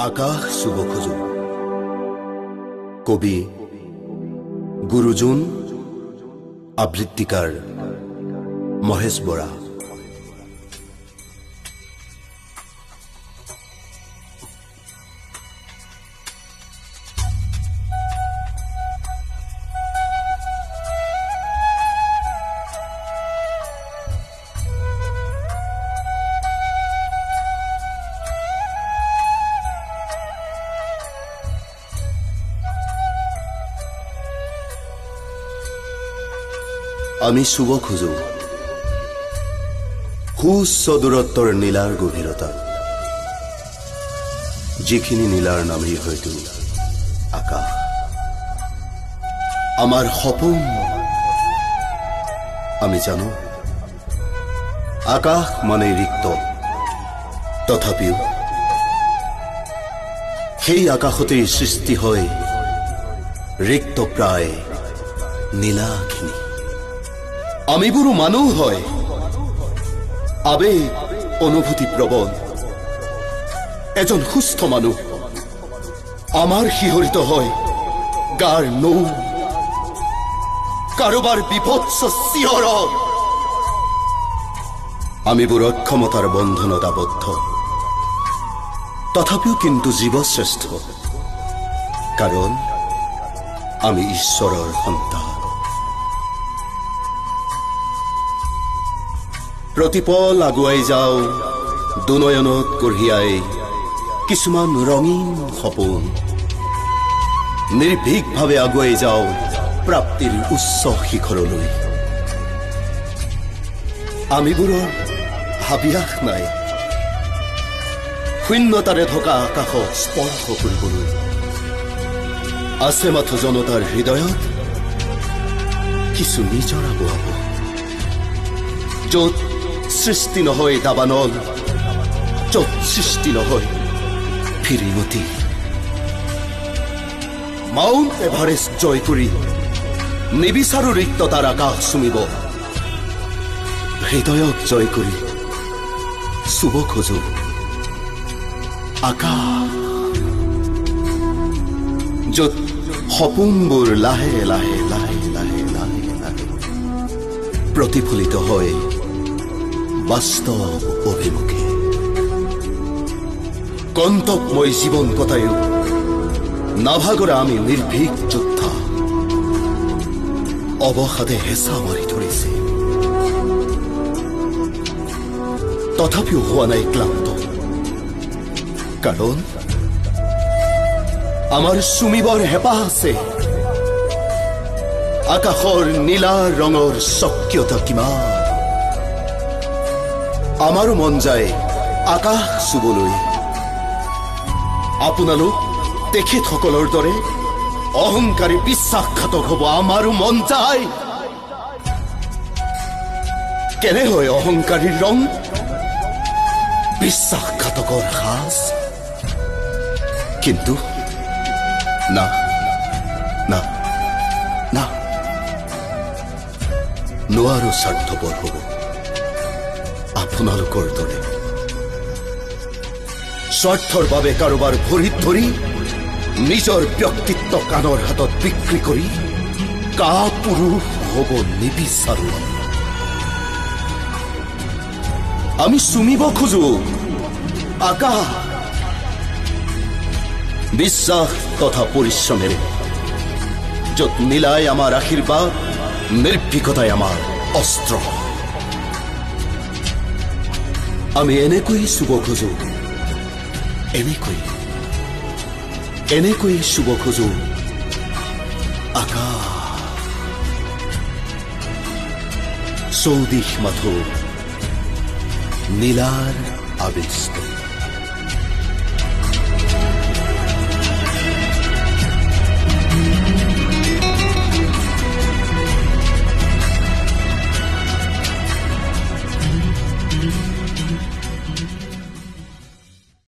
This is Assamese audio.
আকাশ চুব খোজো। কবি গুৰুজোন, আবৃত্তিকাৰ মহেশ বৰা। আমি চুব খোজো সুউচ্চ দূৰত্বৰ নীলাৰ গভীৰতা, যিখিনি নীলাৰ নামেই হয়তো আকাশ। আমাৰ সপোন আমি জানো, আকাশ মানে ৰিক্ত, তথাপিও সেই আকাশতেই সৃষ্টি হয় ৰিক্ত প্ৰায় নীলাখিনি। আমিবোৰো মানুহ হয়, আবেগ অনুভূতি প্ৰবল, এজন সুস্থ মানুহ। আমাৰ শিহৰিত হয় গাৰ নৌ, কাৰোবাৰ বিভৎস চিঞৰণ। আমিবোৰ অক্ষমতাৰ বন্ধনত আবদ্ধ, তথাপিও কিন্তু জীৱশ্ৰেষ্ঠ, কাৰণ আমি ঈশ্বৰৰ সন্তান। প্ৰতিপল আগুৱাই যাওঁ দুনয়নত কঢ়িয়াই কিছুমান ৰঙীন সপোন, নিৰ্ভীকভাৱে আগুৱাই যাওঁ প্ৰাপ্তিৰ উচ্চ শিখৰলৈ। আমিবোৰৰ হাবিয়াস নাই শূন্যতাৰে থকা আকাশক স্পৰ্শ কৰিবলৈ। আছে মাথো জনতাৰ হৃদয়ত কিছু নিজৰা বোৱাব, য'ত সৃষ্টি নহয় দাবানল, য'ত সৃষ্টি নহয় ফিৰিঙতি। মাউণ্ট এভাৰেষ্ট জয় কৰি নিবিচাৰো ৰিক্ততাৰ আকাশ চুমিব, হৃদয়ক জয় কৰি চুব খোজো আকাশ, য'ত সপোনবোৰ লাহে লাহে লাহে লাহে লাহে লাহে প্ৰতিফলিত হয় বাস্তৱ অভিমুখে। কন্তকময় জীৱন কটায়ো নাভাগৰা আমি নিৰ্ভীক যোদ্ধা, অৱসাদে হেঁচা মাৰি ধৰিছে, তথাপিও হোৱা নাই ক্লান্ত, কাৰণ আমাৰ চুমিবৰ হেঁপাহ আছে। আকাশৰ নীলা ৰঙৰ স্বকীয়তা কিমান, আমাৰো মন যায় আকাশ চুবলৈ। আপোনালোক তেখেতসকলৰ দৰে অহংকাৰী বিশ্বাসঘাতক হ'ব আমাৰো মন যায়। কেনে হয় অহংকাৰীৰ ৰং, বিশ্বাসঘাতকৰ সাজ। কিন্তু না না না, নোৱাৰো স্বাৰ্থপৰ হ'ব আপোনালোকৰ দৰে। স্বাৰ্থৰ বাবে কাৰোবাৰ ভৰিত ধৰি নিজৰ ব্যক্তিত্ব কাণৰ হাতত বিক্ৰী কৰি কাপুৰুষ হ'ব নিবিচাৰো। আমি চুমিব খোজো আকাশ, বিশ্বাস তথা পৰিশ্ৰমেৰে, য'ত নীলাই আমাৰ আশীৰ্বাদ, নিৰ্ভীকতাই আমাৰ অস্ত্ৰ। আমি এনেকৈ চুব খোজো, এনেকৈ চুব খোজো আকাশ। চৌদিশ মাথো নীলাৰ আবিষ্ট।